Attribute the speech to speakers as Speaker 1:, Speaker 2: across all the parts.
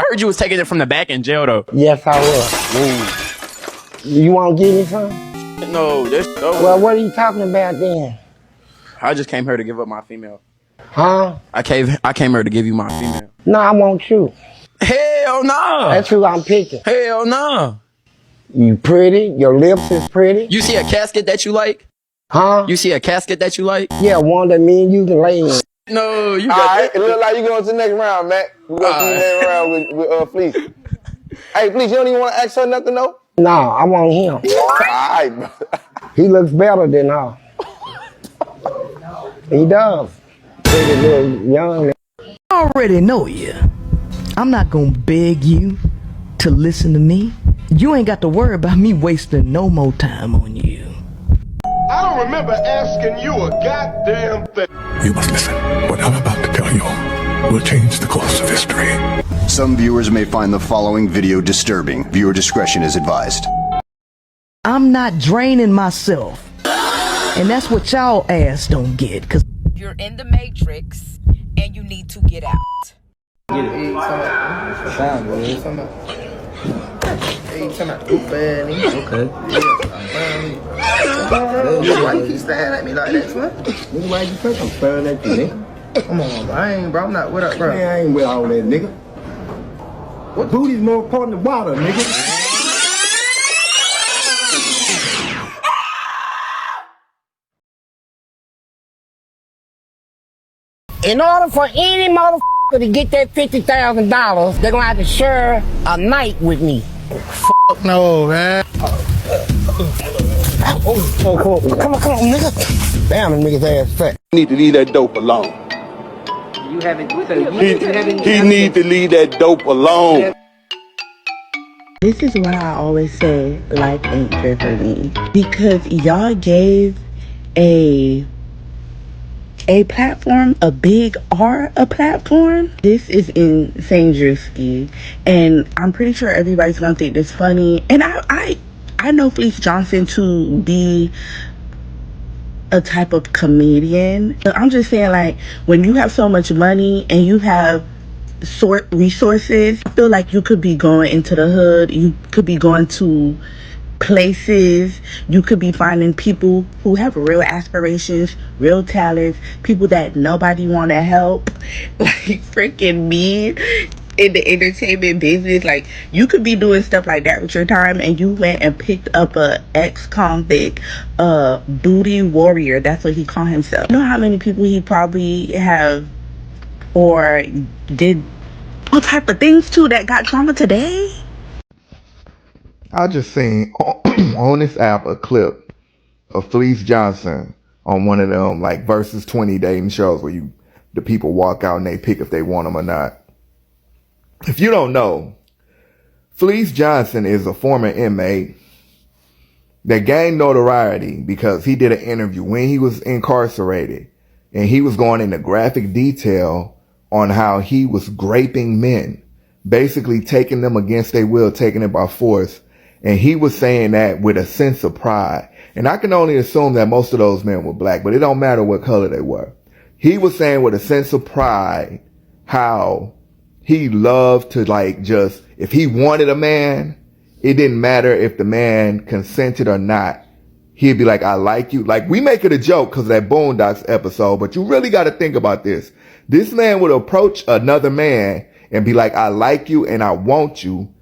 Speaker 1: heard you was taking it from the back in jail though.
Speaker 2: Yes, I was.
Speaker 1: Ooh.
Speaker 2: You want to give me some?
Speaker 1: No,
Speaker 2: Well, what are you talking about then?
Speaker 1: I just came here to give up my female.
Speaker 2: Huh?
Speaker 1: I came here to give you my female.
Speaker 2: No, I want you.
Speaker 1: Hell no.
Speaker 2: That's who I'm picking.
Speaker 1: Hell no.
Speaker 2: You pretty. Your lips is pretty.
Speaker 1: You see a casket that you like?
Speaker 2: Huh?
Speaker 1: You see a casket that you like?
Speaker 2: Yeah, one that me and you can lay in.
Speaker 1: No, you
Speaker 3: All
Speaker 1: got
Speaker 3: right, it look like you going to the next round, Matt. We going to the next round with Fleece. Hey, Fleece, you don't even want to ask her nothing, though?
Speaker 2: No, I want him.
Speaker 3: All right, bro.
Speaker 2: He looks better than her. He does. Pretty little young.
Speaker 4: I already know you. I'm not gonna beg you to listen to me. You ain't got to worry about me wasting no more time on you.
Speaker 5: I don't remember asking you a goddamn thing.
Speaker 6: You must listen. What I'm about to tell you will change the course of history.
Speaker 7: Some viewers may find the following video disturbing. Viewer discretion is advised.
Speaker 4: I'm not draining myself. And that's what y'all ass don't get, cause
Speaker 8: you're in the matrix and you need to get out.
Speaker 9: Get it. Hey, time out. Okay. Why you keep staring at me like that, son? Why you think I'm staring at you, nigga? Come on, bro. I ain't, bro. I'm not with up, bro. Man, I ain't with all that, nigga. What booty's more important than water, nigga?
Speaker 2: In order for any motherfucker to get that $50,000, they're gonna have to share a night with me.
Speaker 5: Fuck no, man.
Speaker 2: Come on, nigga. Damn, that nigga's ass fat.
Speaker 3: You need to leave that dope alone.
Speaker 9: You haven't.
Speaker 3: He need to leave that dope alone.
Speaker 10: This is why I always say life ain't fair for me. Because y'all gave a platform, a big R, a platform. This is insane, Drewski. And I'm pretty sure everybody's gonna think this funny. And I know Fleece Johnson to be a type of comedian. I'm just saying, like, when you have so much money and you have resources, I feel like you could be going into the hood, you could be going to places, you could be finding people who have real aspirations, real talents, people that nobody want to help, like freaking me in the entertainment business. Like, you could be doing stuff like that with your time, and you went and picked up a ex-convict, booty warrior. That's what he called himself. You know how many people he probably have or did all type of things to that got drama today?
Speaker 5: I just seen on this app a clip of Fleece Johnson on one of them like versus 20 dating shows where the people walk out and they pick if they want them or not. If you don't know, Fleece Johnson is a former inmate that gained notoriety because he did an interview when he was incarcerated, and he was going into graphic detail on how he was graping men, basically taking them against their will, taking it by force. And he was saying that with a sense of pride. And I can only assume that most of those men were black, but it don't matter what color they were. He was saying with a sense of pride how he loved to, like, just, if he wanted a man, it didn't matter if the man consented or not. He'd be like, I like you. Like, we make it a joke because of that Boondocks episode, but you really got to think about this. This man would approach another man and be like, I like you and I want you.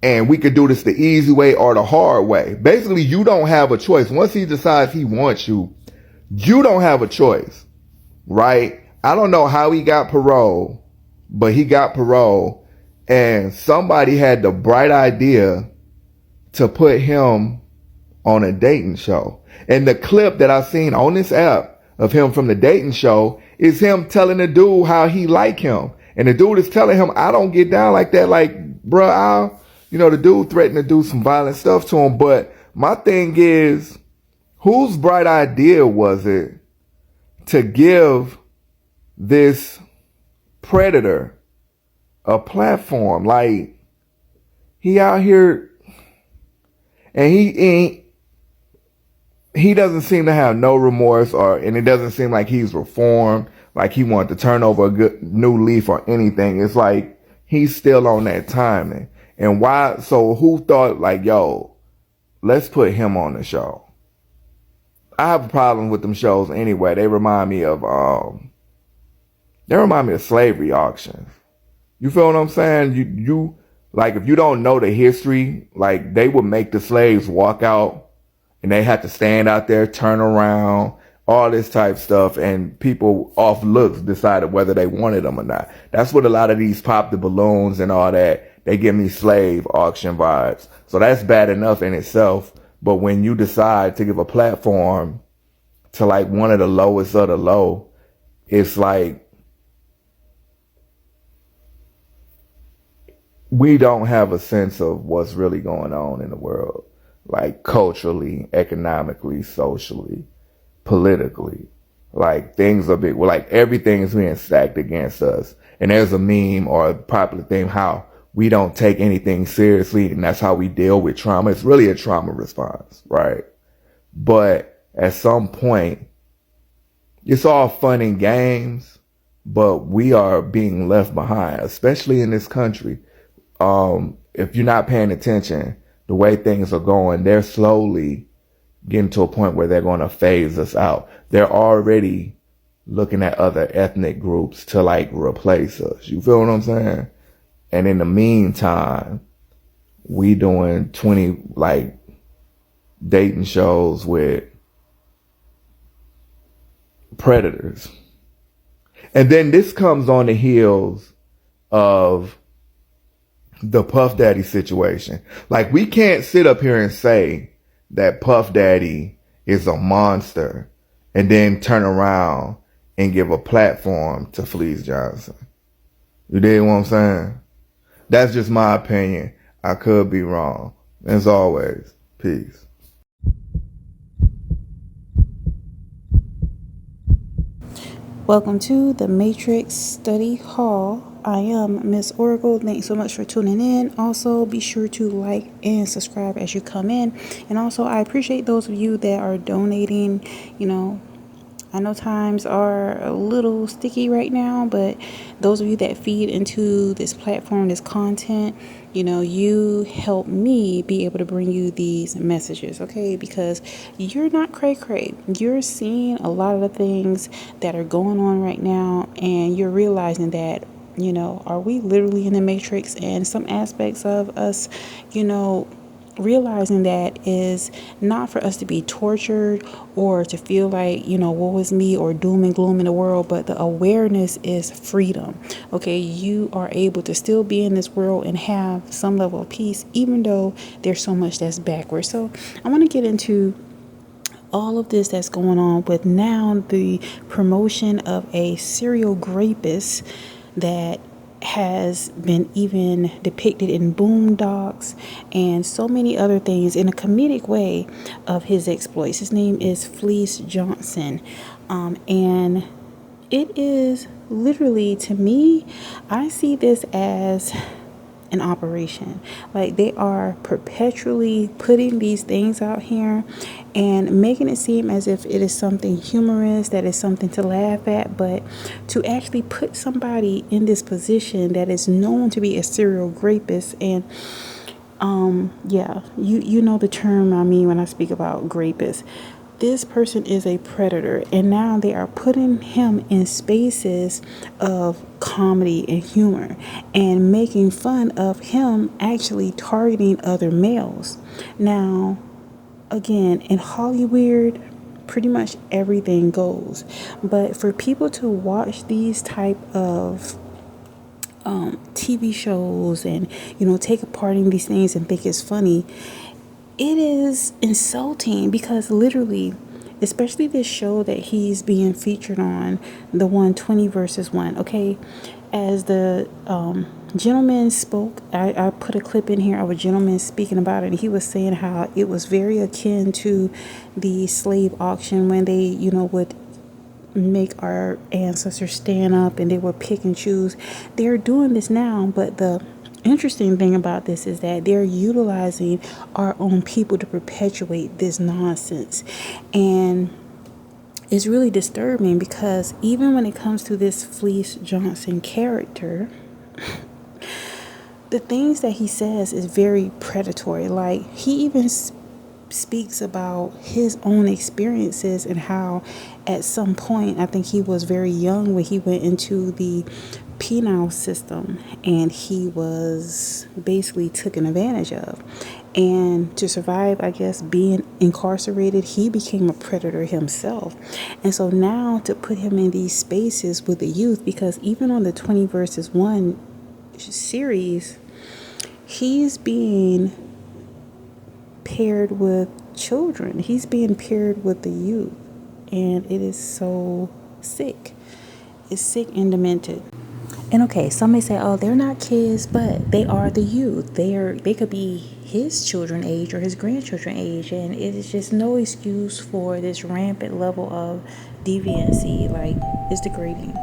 Speaker 5: And we could do this the easy way or the hard way. Basically, you don't have a choice. Once he decides he wants you, you don't have a choice, right? I don't know how he got parole, but he got parole, and somebody had the bright idea to put him on a dating show. And the clip that I've seen on this app of him from the dating show is him telling the dude how he like him. And the dude is telling him, I don't get down like that. Like, bruh, the dude threatened to do some violent stuff to him. But my thing is, whose bright idea was it to give this predator a platform? Like, he out here and he doesn't seem to have no remorse, and it doesn't seem like he's reformed, like he wanted to turn over a good new leaf or anything. It's like he's still on that timing. And why? So who thought like, yo, let's put him on the show? I have a problem with them shows anyway. They remind me of slavery auctions. You feel what I'm saying? You like, if you don't know the history, like, they would make the slaves walk out and they had to stand out there, turn around, all this type stuff, and people off looks decided whether they wanted them or not. That's what a lot of these pop the balloons and all that, they give me slave auction vibes. So that's bad enough in itself. But when you decide to give a platform to like one of the lowest of the low, it's like, we don't have a sense of what's really going on in the world, like culturally, economically, socially, politically. Like, things are big. Well, like, everything is being stacked against us. And there's a meme or a popular thing how we don't take anything seriously, and that's how we deal with trauma. It's really a trauma response, right? But at some point, it's all fun and games, but we are being left behind, especially in this country. If you're not paying attention, the way things are going, they're slowly getting to a point where they're going to phase us out. They're already looking at other ethnic groups to like replace us. You feel what I'm saying? And in the meantime, we doing 20 like dating shows with predators. And then this comes on the heels of the Puff Daddy situation. Like, we can't sit up here and say that Puff Daddy is a monster and then turn around and give a platform to Fleece Johnson. You dig what I'm saying? That's just my opinion. I could be wrong. As always, peace.
Speaker 11: Welcome to the Matrix Study Hall. I am Miss Oracle. Thanks so much for tuning in. Also, be sure to like and subscribe as you come in. And also, I appreciate those of you that are donating. You know, I know times are a little sticky right now, but those of you that feed into this platform, this content, you know, you help me be able to bring you these messages, okay? Because you're not cray-cray. You're seeing a lot of the things that are going on right now, and you're realizing that, you know, are we literally in the Matrix? And some aspects of us, you know, realizing that is not for us to be tortured or to feel like, you know, woe is me or doom and gloom in the world, but the awareness is freedom. Okay, you are able to still be in this world and have some level of peace, even though there's so much that's backwards. So I want to get into all of this that's going on with now the promotion of a serial rapist that has been even depicted in Boondocks and so many other things in a comedic way of his exploits. His name is Fleece Johnson, and it is literally, to me, I see this as an operation. Like, they are perpetually putting these things out here and making it seem as if it is something humorous, that is something to laugh at, but to actually put somebody in this position that is known to be a serial rapist. And yeah, you know the term I mean when I speak about rapists. This person is a predator, and now they are putting him in spaces of comedy and humor and making fun of him actually targeting other males. Now, again, in Hollywood, pretty much everything goes, but for people to watch these type of TV shows and, you know, take a part in these things and think it's funny, it is insulting, because literally, especially this show that he's being featured on, the 120 versus 1, okay, as the gentleman spoke, I put a clip in here of a gentleman speaking about it, and he was saying how it was very akin to the slave auction when they, you know, would make our ancestors stand up and they would pick and choose. They're doing this now, but the interesting thing about this is that they're utilizing our own people to perpetuate this nonsense. And it's really disturbing, because even when it comes to this Fleece Johnson character, the things that he says is very predatory. Like, he even speaks about his own experiences and how at some point, I think he was very young when he went into the penal system and he was basically taken advantage of. And to survive, I guess, being incarcerated, he became a predator himself. And so now to put him in these spaces with the youth, because even on the 20 verses 1 series, he's being paired with children. He's being paired with the youth. And it is so sick. It's sick and demented. And okay, some may say, oh, they're not kids, but they are the youth. They could be his children age or his grandchildren age. And it is just no excuse for this rampant level of deviancy. Like, it's degrading.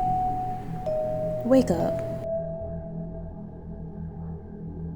Speaker 11: Wake up.